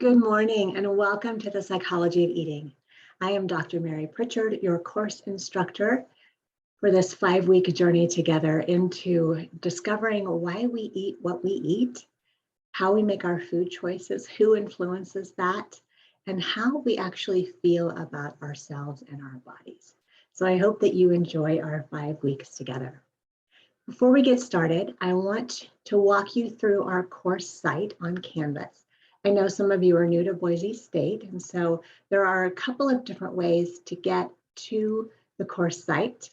Good morning and welcome to the Psychology of Eating. I am Dr. Mary Pritchard, your course instructor for this 5-week journey together into discovering why we eat what we eat, how we make our food choices, who influences that, and how we actually feel about ourselves and our bodies. So I hope that you enjoy our 5 weeks together. Before we get started, I want to walk you through our course site on Canvas. I know some of you are new to Boise State, and so there are a couple of different ways to get to the course site.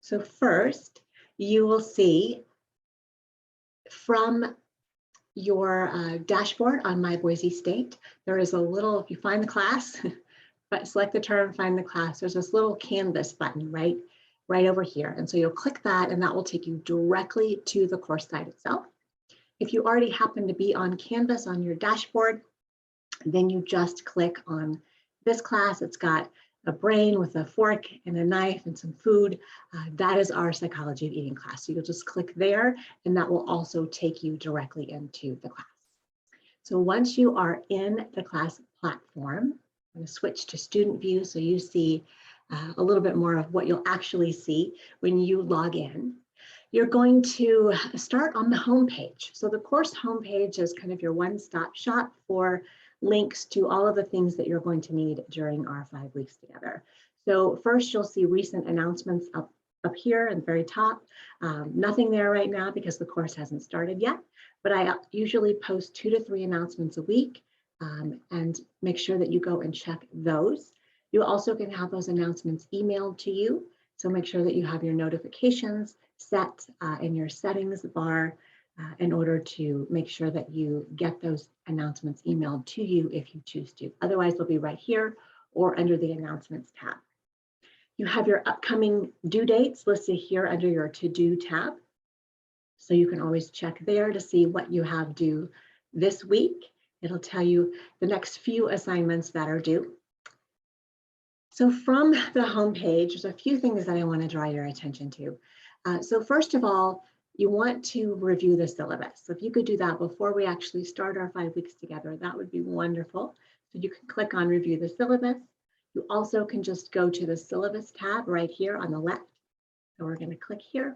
So first, you will see from your dashboard on My Boise State, there is a little, if you find the class, but select the term, find the class, there's this little Canvas button right over here. And so you'll click that and that will take you directly to the course site itself. If you already happen to be on Canvas on your dashboard, then you just click on this class. It's got a brain with a fork and a knife and some food. That is our Psychology of Eating class. So you'll just click there and that will also take you directly into the class. So once you are in the class platform, I'm going to switch to student view so you see a little bit more of what you'll actually see when you log in. You're going to start on the home page. So the course homepage is kind of your one-stop shop for links to all of the things that you're going to need during our 5 weeks together. So first you'll see recent announcements up here at the very top. Nothing there right now because the course hasn't started yet, but I usually post 2 to 3 announcements a week and make sure that you go and check those. You also can have those announcements emailed to you. So make sure that you have your notifications set in your settings bar in order to make sure that you get those announcements emailed to you if you choose to. Otherwise, they'll be right here or under the announcements tab. You have your upcoming due dates listed here under your to-do tab. So you can always check there to see what you have due this week. It'll tell you the next few assignments that are due. So from the homepage, there's a few things that I want to draw your attention to. So first of all, you want to review the syllabus. So if you could do that before we actually start our 5 weeks together, that would be wonderful. So you can click on review the syllabus. You also can just go to the syllabus tab right here on the left. So we're going to click here.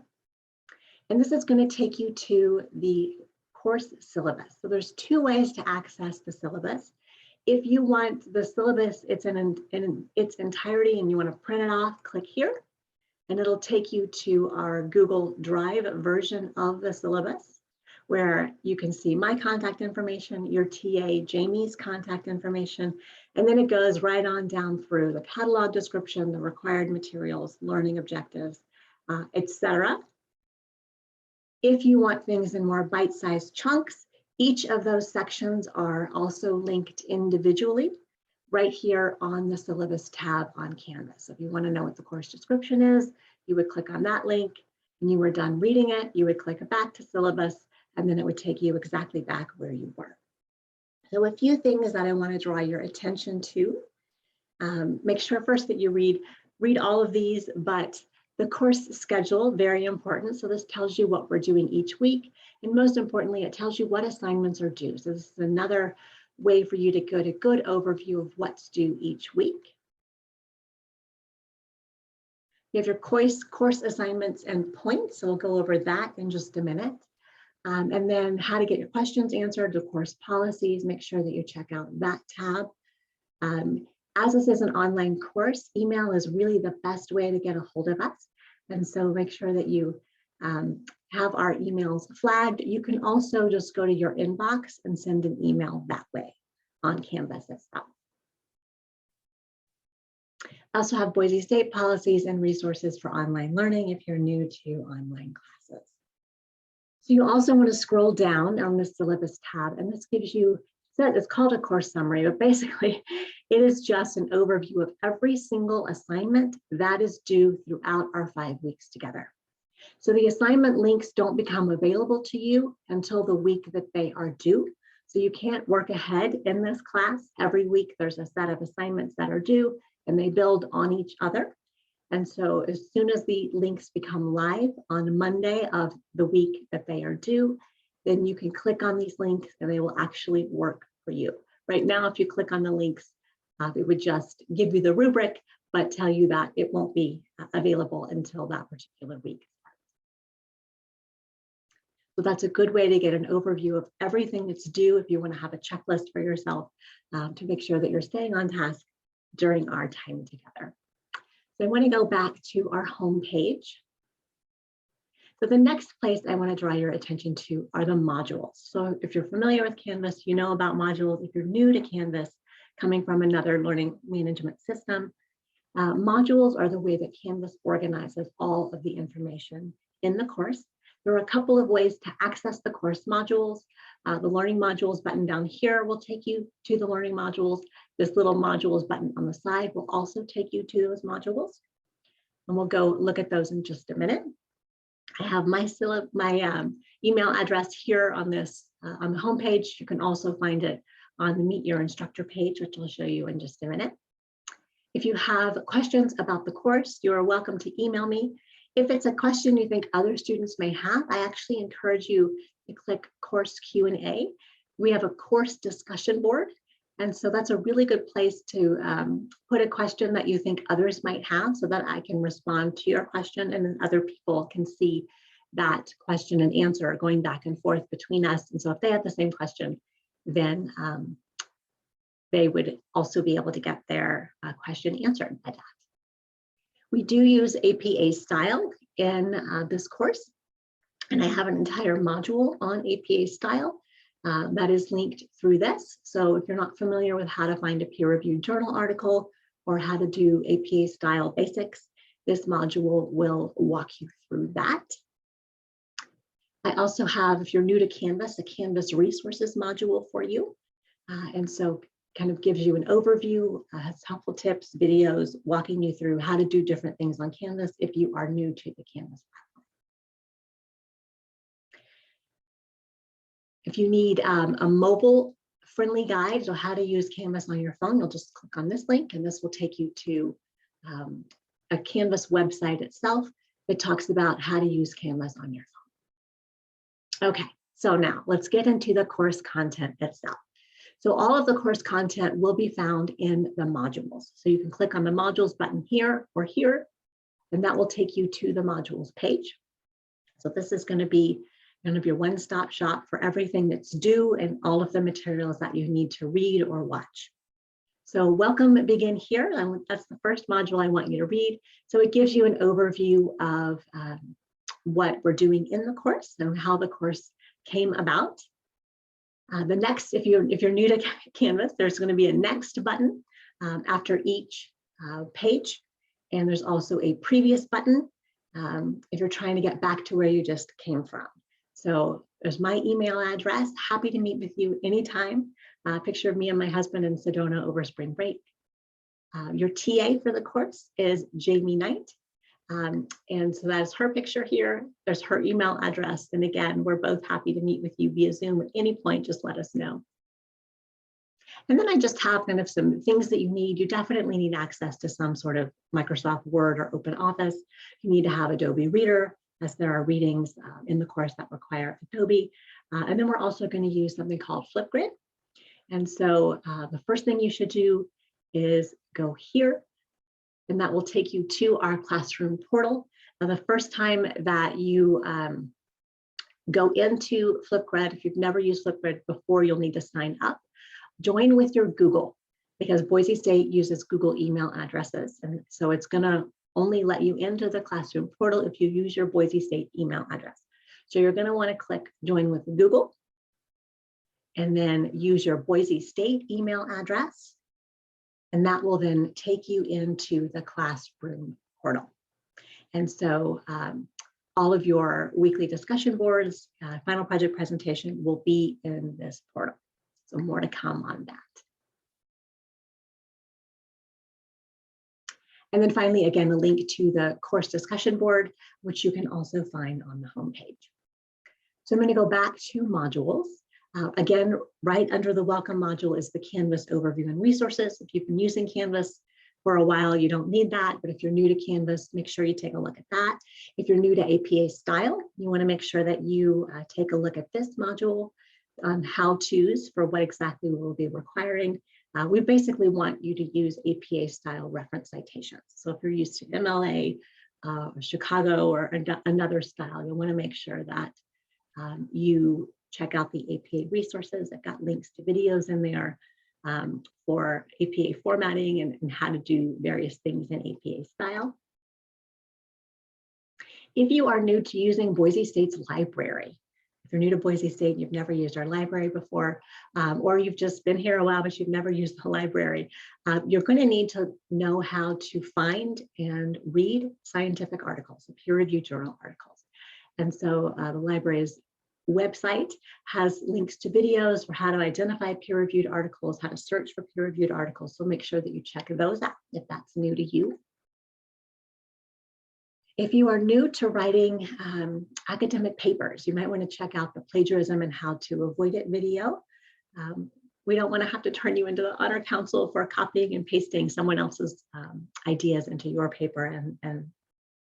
And this is going to take you to the course syllabus. So there's 2 ways to access the syllabus. If you want the syllabus, it's in its entirety and you want to print it off, click here. And it'll take you to our Google Drive version of the syllabus, where you can see my contact information, your TA, Jamie's contact information, and then it goes right on down through the catalog description, the required materials, learning objectives, etc. If you want things in more bite-sized chunks, each of those sections are also linked individually right here on the syllabus tab on Canvas. So if you want to know what the course description is, you would click on that link. When you were done reading it, you would click back to syllabus, and then it would take you exactly back where you were. So a few things that I want to draw your attention to. Make sure first that you read all of these, but the course schedule, very important. So this tells you what we're doing each week. And most importantly, it tells you what assignments are due. So this is another way for you to get a good overview of what's due each week. You have your course assignments and points. So we'll go over that in just a minute. And then how to get your questions answered, the course policies, make sure that you check out that tab. As this is an online course, email is really the best way to get a hold of us. And so make sure that you have our emails flagged. You can also just go to your inbox and send an email that way on Canvas itself. I also have Boise State policies and resources for online learning if you're new to online classes. So you also want to scroll down on the syllabus tab, and this gives you, it's called a course summary, but basically it is just an overview of every single assignment that is due throughout our 5 weeks together. So the assignment links don't become available to you until the week that they are due. So you can't work ahead in this class. Every week there's a set of assignments that are due and they build on each other. And so as soon as the links become live on Monday of the week that they are due, then you can click on these links and they will actually work for you. Right now, if you click on the links, it would just give you the rubric, but tell you that it won't be available until that particular week. So that's a good way to get an overview of everything that's due if you want to have a checklist for yourself to make sure that you're staying on task during our time together. So I want to go back to our home page. So the next place I want to draw your attention to are the modules. So if you're familiar with Canvas, you know about modules. If you're new to Canvas, coming from another learning management system, modules are the way that Canvas organizes all of the information in the course. There are a couple of ways to access the course modules. The learning modules button down here will take you to the learning modules. This little modules button on the side will also take you to those modules. And we'll go look at those in just a minute. I have my email address here on this on the home page. You can also find it on the Meet Your Instructor page, which I'll show you in just a minute. If you have questions about the course, you are welcome to email me. If it's a question you think other students may have, I actually encourage you to click Course Q&A. We have a course discussion board, and so that's a really good place to put a question that you think others might have so that I can respond to your question and then other people can see that question and answer going back and forth between us. And so if they have the same question, then they would also be able to get their question answered by that. We do use APA style in this course, and I have an entire module on APA style that is linked through this. So if you're not familiar with how to find a peer-reviewed journal article or how to do APA style basics, this module will walk you through that. I also have, if you're new to Canvas, a Canvas resources module for you. And so kind of gives you an overview, has helpful tips, videos, walking you through how to do different things on Canvas if you are new to the Canvas platform. If you need a mobile-friendly guide on how to use Canvas on your phone, you'll just click on this link and this will take you to a Canvas website itself that talks about how to use Canvas on your phone. Okay, so now let's get into the course content itself. So all of the course content will be found in the modules. So you can click on the modules button here or here, and that will take you to the modules page. So this is going to be kind of your one-stop shop for everything that's due and all of the materials that you need to read or watch. So welcome, begin here. That's the first module I want you to read. So it gives you an overview of what we're doing in the course and how the course came about. The next, if you're new to Canvas, there's going to be a next button after each page, and there's also a previous button if you're trying to get back to where you just came from. So there's my email address. Happy to meet with you anytime. Picture of me and my husband in Sedona over spring break. Your TA for the course is Jamie Knight. And so that's her picture here. There's her email address. And again, we're both happy to meet with you via Zoom at any point. Just let us know. And then I just have kind of some things that you need. You definitely need access to some sort of Microsoft Word or Open Office. You need to have Adobe Reader, as there are readings in the course that require Adobe. And then we're also going to use something called Flipgrid. And so the first thing you should do is go here, and that will take you to our classroom portal. Now, the first time that you go into Flipgrid, if you've never used Flipgrid before, you'll need to sign up. Join with your Google, because Boise State uses Google email addresses. And so it's gonna only let you into the classroom portal if you use your Boise State email address. So you're gonna wanna click Join with Google, and then use your Boise State email address. And that will then take you into the classroom portal. And so all of your weekly discussion boards, final project presentation will be in this portal. So more to come on that. And then finally, again, a link to the course discussion board, which you can also find on the homepage. So I'm going to go back to modules. Again, right under the welcome module is the Canvas overview and resources. If you've been using Canvas for a while, you don't need that, but if you're new to Canvas, make sure you take a look at that. If you're new to APA style, you want to make sure that you take a look at this module on how-tos for what exactly we'll be requiring. We basically want you to use APA style reference citations. So if you're used to MLA or Chicago or another style, you'll want to make sure that you check out the APA resources. I've got links to videos in there for APA formatting and how to do various things in APA style. If you are new to using Boise State's library, if you're new to Boise State, you've never used our library before, or you've just been here a while, but you've never used the library, you're going to need to know how to find and read scientific articles, peer-reviewed journal articles. And so the library's website has links to videos for how to identify peer-reviewed articles, how to search for peer-reviewed articles. So make sure that you check those out if that's new to you. If you are new to writing academic papers, you might want to check out the plagiarism and how to avoid it video. We don't want to have to turn you into the Honor Council for copying and pasting someone else's ideas into your paper and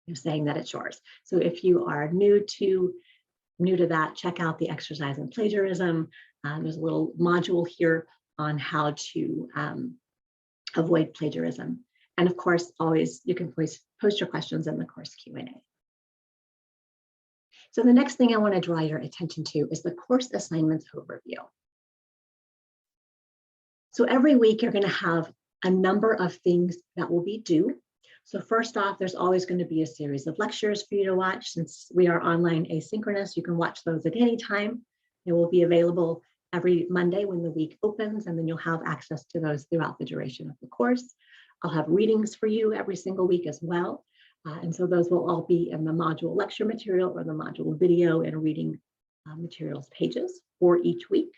you're saying that it's yours. So if you are new to that, check out the exercise in plagiarism. There's a little module here on how to avoid plagiarism. And of course, you can always post your questions in the course Q&A. So the next thing I want to draw your attention to is the course assignments overview. So every week you're going to have a number of things that will be due. So first off, there's always going to be a series of lectures for you to watch. Since we are online asynchronous, you can watch those at any time. They will be available every Monday when the week opens, and then you'll have access to those throughout the duration of the course. I'll have readings for you every single week as well. And so those will all be in the module lecture material or the module video and reading materials pages for each week.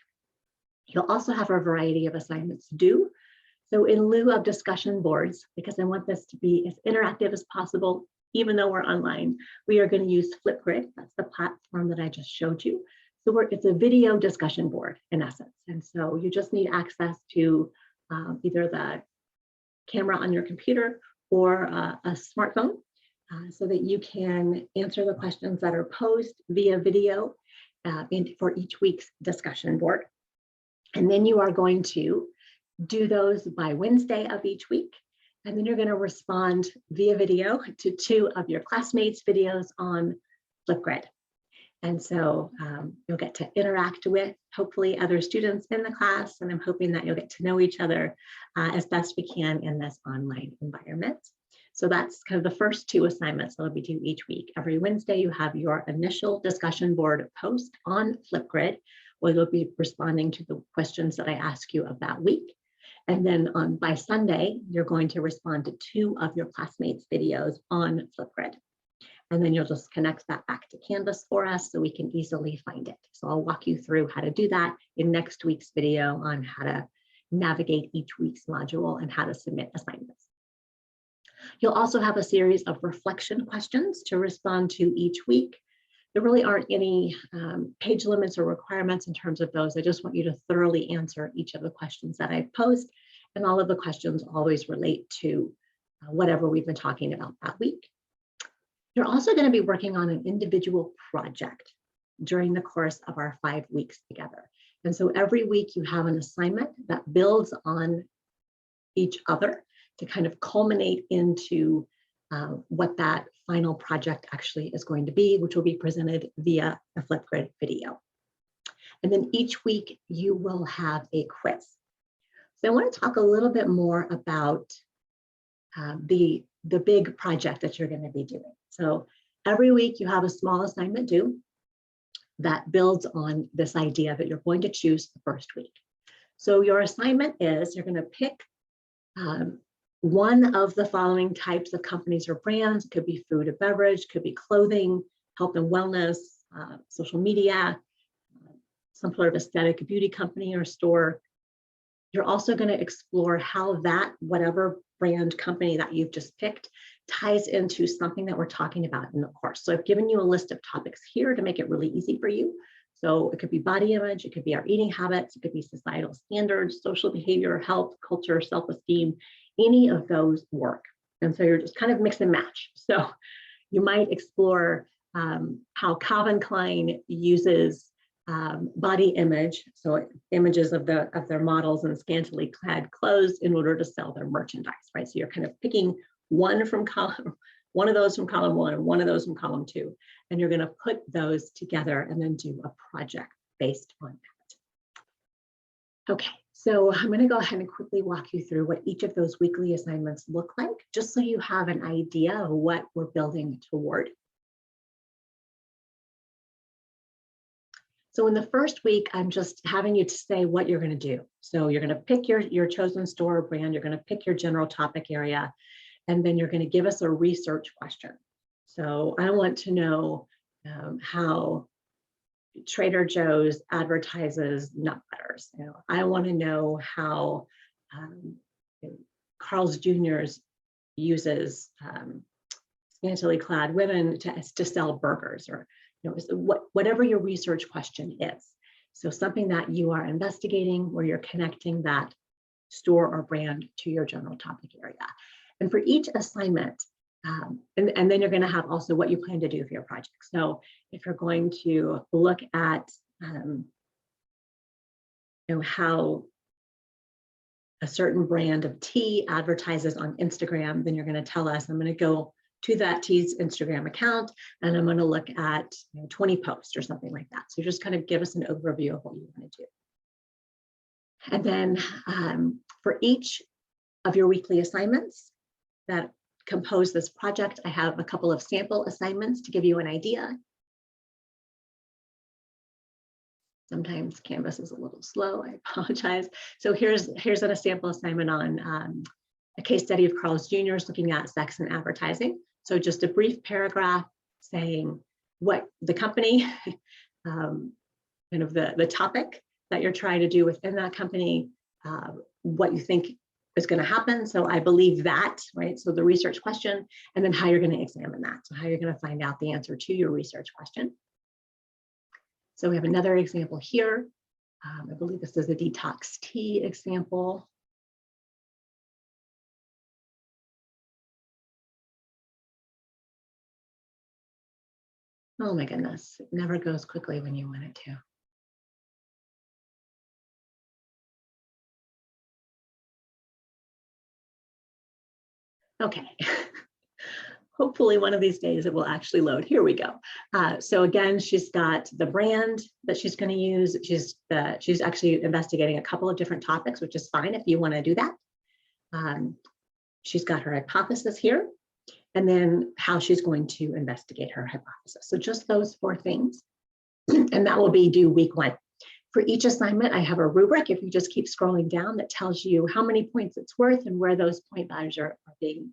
You'll also have a variety of assignments due. So in lieu of discussion boards, because I want this to be as interactive as possible, even though we're online, we are going to use Flipgrid. That's the platform that I just showed you. So it's a video discussion board in essence. And so you just need access to either the camera on your computer or a smartphone so that you can answer the questions that are posed via video for each week's discussion board. And then you are going to do those by Wednesday of each week. And then you're going to respond via video to 2 of your classmates' videos on Flipgrid. And so you'll get to interact with, hopefully, other students in the class. And I'm hoping that you'll get to know each other as best we can in this online environment. So that's kind of the first 2 assignments that'll be due each week. Every Wednesday, you have your initial discussion board post on Flipgrid, where you'll be responding to the questions that I ask you of that week. And then by Sunday, you're going to respond to 2 of your classmates' videos on Flipgrid. And then you'll just connect that back to Canvas for us so we can easily find it. So I'll walk you through how to do that in next week's video on how to navigate each week's module and how to submit assignments. You'll also have a series of reflection questions to respond to each week. There really aren't any page limits or requirements in terms of those. I just want you to thoroughly answer each of the questions that I've posed, and all of the questions always relate to whatever we've been talking about that week. You're also going to be working on an individual project during the course of our 5 weeks together. And so every week you have an assignment that builds on each other to kind of culminate into what that final project actually is going to be, which will be presented via a Flipgrid video. And then each week you will have a quiz. So I want to talk a little bit more about the big project that you're going to be doing. So every week you have a small assignment due that builds on this idea that you're going to choose the first week. So your assignment is you're going to pick one of the following types of companies or brands. It could be food or beverage, could be clothing, health and wellness, social media, some sort of aesthetic beauty company or store. You're also going to explore how that, whatever brand company that you've just picked, ties into something that we're talking about in the course. So I've given you a list of topics here to make it really easy for you. So it could be body image, it could be our eating habits, it could be societal standards, social behavior, health, culture, self-esteem, any of those work. And so you're just kind of mix and match. So you might explore how Calvin Klein uses body image, so images of their models in scantily clad clothes in order to sell their merchandise, right? So you're kind of picking one of those from column 1 and one of those from column 2, and you're going to put those together and then do a project based on that. Okay, so I'm going to go ahead and quickly walk you through what each of those weekly assignments look like, just so you have an idea of what we're building toward. So in the first week, I'm just having you to say what you're going to do. So you're going to pick your chosen store or brand, you're going to pick your general topic area, and then you're going to give us a research question. So I want to know how Trader Joe's advertises nut butters. I want to know how Carl's Jr.'s uses scantily clad women to sell burgers, or whatever your research question is. So something that you are investigating where you're connecting that store or brand to your general topic area. And for each assignment, and then you're going to have also what you plan to do for your project. So if you're going to look at how a certain brand of tea advertises on Instagram, then you're going to tell us, I'm going to go to that tea's Instagram account, and I'm going to look at 20 posts or something like that. So just kind of give us an overview of what you want to do. And then for each of your weekly assignments that compose this project, I have a couple of sample assignments to give you an idea. Sometimes Canvas is a little slow, I apologize. So here's a sample assignment on a case study of Carl's Jr.'s looking at sex and advertising. So just a brief paragraph saying what the company, kind of the topic that you're trying to do within that company, what you think is going to happen. So I believe that, right? So the research question, and then how you're going to examine that. So how you're going to find out the answer to your research question. So we have another example here. I believe this is a detox tea example. Oh my goodness, it never goes quickly when you want it to. Okay, hopefully one of these days it will actually load. Here we go. So again, she's got the brand that she's going to use. She's actually investigating a couple of different topics, which is fine if you want to do that. She's got her hypothesis here, and then how she's going to investigate her hypothesis. So just those 4 things, and that will be due week 1. For each assignment, I have a rubric, if you just keep scrolling down, that tells you how many points it's worth and where those point values are being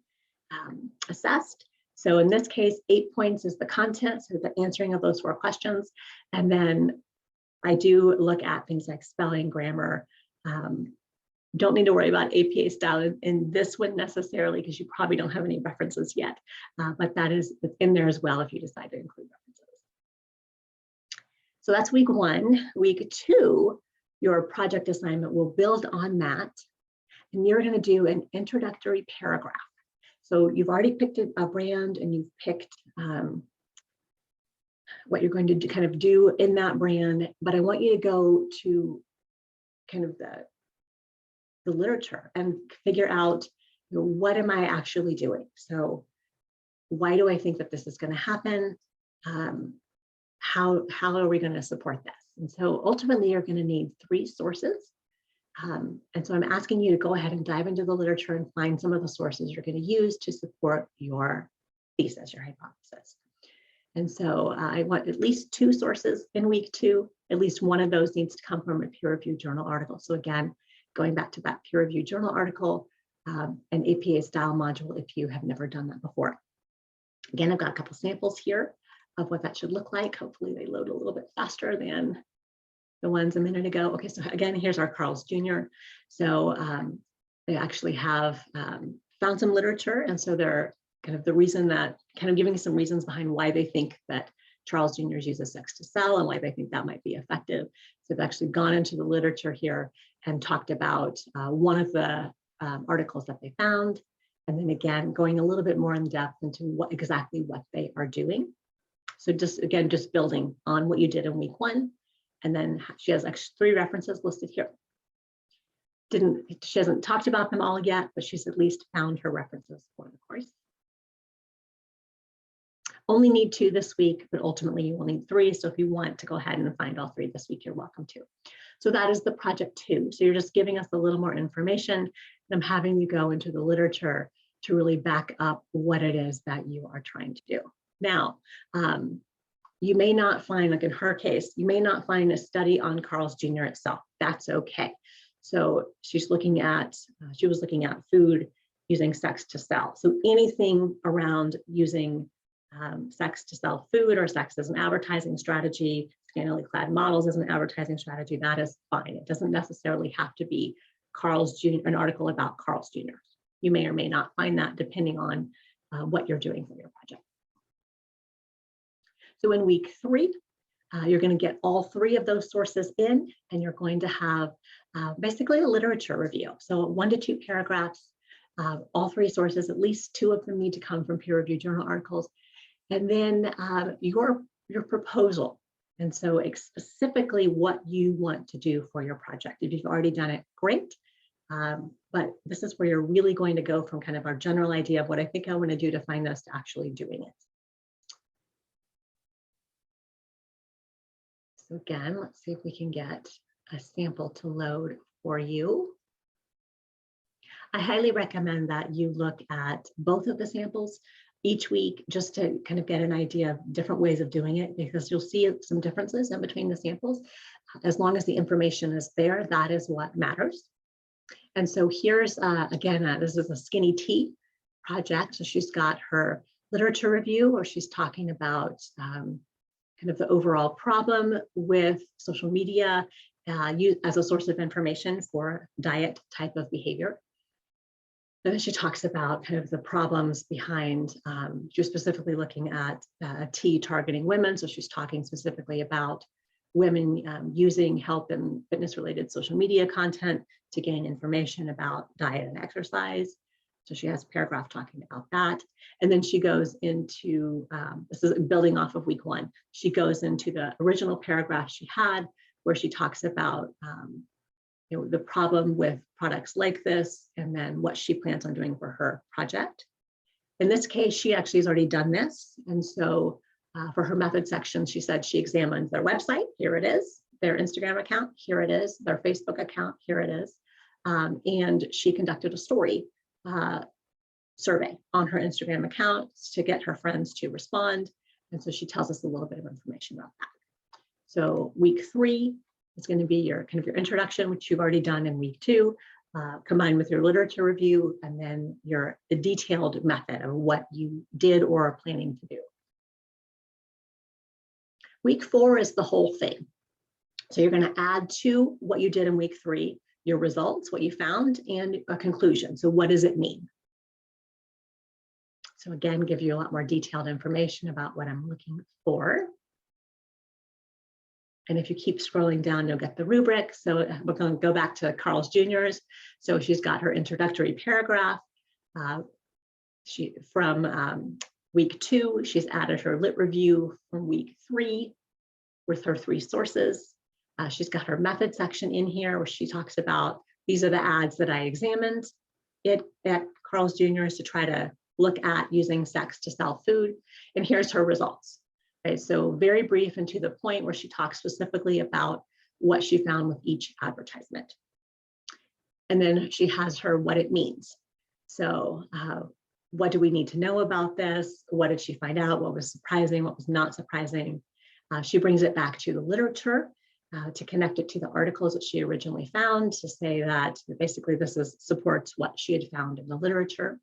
assessed. So in this case, 8 points is the content, so the answering of those 4 questions. And then I do look at things like spelling, grammar. Don't need to worry about APA style in this one necessarily, because you probably don't have any references yet, but that is in there as well if you decide to include references. So that's week 1. Week 2, your project assignment will build on that, and you're going to do an introductory paragraph. So you've already picked a brand, and you've picked what you're going to kind of do in that brand, but I want you to go to kind of the literature and figure out, what am I actually doing? So why do I think that this is going to happen? How are we going to support this? And so ultimately you're going to need 3 sources. And so I'm asking you to go ahead and dive into the literature and find some of the sources you're going to use to support your thesis, your hypothesis. And so I want at least 2 sources in week 2. At least one of those needs to come from a peer-reviewed journal article. So again, going back to that peer-reviewed journal article, an APA style module if you have never done that before. Again, I've got a couple samples here of what that should look like. Hopefully they load a little bit faster than the ones a minute ago. Okay, so again, here's our Carl's Jr. So they actually have found some literature, and so they're kind of giving some reasons behind why they think that Charles Jr. uses sex to sell and why they think that might be effective. So they've actually gone into the literature here and talked about one of the articles that they found. And then again, going a little bit more in depth into exactly what they are doing. So just building on what you did in week 1. And then she has actually 3 references listed here. She hasn't talked about them all yet, but she's at least found her references for the course. Only need 2 this week, but ultimately you will need 3. So if you want to go ahead and find all 3 this week, you're welcome to. So that is the project 2. So you're just giving us a little more information, and I'm having you go into the literature to really back up what it is that you are trying to do. Now, you may not find, like in her case, you may not find a study on Carl's Jr. itself. That's okay. So she was looking at food using sex to sell. So anything around using sex to sell food or sex as an advertising strategy, scantily clad models as an advertising strategy, that is fine. It doesn't necessarily have to be Carl's Jr., an article about Carl's Jr. You may or may not find that depending on what you're doing for your project. So in week 3, you're going to get all 3 of those sources in, and you're going to have basically a literature review. So 1 to 2 paragraphs, all 3 sources, at least 2 of them need to come from peer-reviewed journal articles. And then your proposal. And so specifically what you want to do for your project. If you've already done it, great. But this is where you're really going to go from kind of our general idea of what I think I want to do to find this to actually doing it. So again, let's see if we can get a sample to load for you. I highly recommend that you look at both of the samples each week just to kind of get an idea of different ways of doing it, because you'll see some differences in between the samples. As long as the information is there, that is what matters. And so here's, again, this is a Skinny Tea project. So she's got her literature review where she's talking about kind of the overall problem with social media as a source of information for diet type of behavior. And then she talks about kind of the problems behind, she's specifically looking at tea targeting women. So she's talking specifically about women using health and fitness related social media content to gain information about diet and exercise. So she has a paragraph talking about that. And then she goes into, this is building off of week 1, she goes into the original paragraph she had where she talks about the problem with products like this, and then what she plans on doing for her project. In this case, she actually has already done this. And so for her method section, she said she examined their website, here it is, their Instagram account, here it is, their Facebook account, here it is. And she conducted a story survey on her Instagram account to get her friends to respond. And so she tells us a little bit of information about that. So week 3 is going to be your kind of your introduction, which you've already done in week 2, combined with your literature review, and then the detailed method of what you did or are planning to do. Week 4 is the whole thing. So you're going to add to what you did in week 3, your results, what you found, and a conclusion. So what does it mean? So again, give you a lot more detailed information about what I'm looking for. And if you keep scrolling down, you'll get the rubric. So we're going to go back to Carl's Jr.'s. So she's got her introductory paragraph. From week 2, she's added her lit review from week 3 with her 3 sources. She's got her method section in here where she talks about, these are the ads that I examined at Carl's Jr.'s to try to look at using sex to sell food. And here's her results. Okay, so very brief and to the point where she talks specifically about what she found with each advertisement. And then she has her what it means. So what do we need to know about this? What did she find out? What was surprising? What was not surprising? She brings it back to the literature to connect it to the articles that she originally found, to say that basically this supports what she had found in the literature.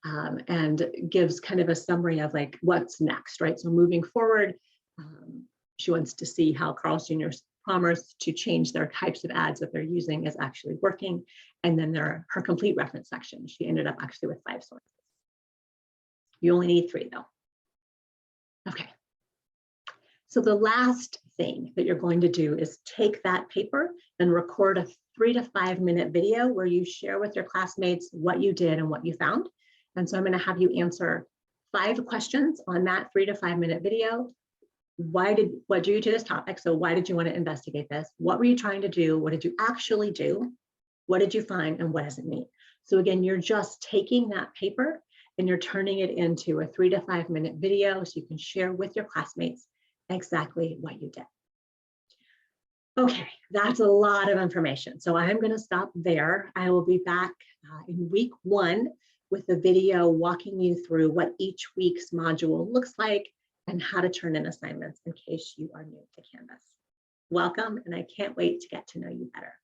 And gives kind of a summary of like what's next, right? So moving forward, she wants to see how Carl's Jr.'s promise to change their types of ads that they're using is actually working. And then her complete reference section. She ended up actually with 5 sources. You only need 3 though. Okay. So the last thing that you're going to do is take that paper and record 3 to 5 minute video where you share with your classmates what you did and what you found. And so I'm going to have you answer 5 questions on that 3 to 5 minute video. What drew you to this topic? So why did you want to investigate this? What were you trying to do? What did you actually do? What did you find and what does it mean? So again, you're just taking that paper and you're turning it into a 3 to 5 minute video so you can share with your classmates exactly what you did. Okay, that's a lot of information. So I'm going to stop there. I will be back in week 1 with a video walking you through what each week's module looks like and how to turn in assignments in case you are new to Canvas. Welcome, and I can't wait to get to know you better.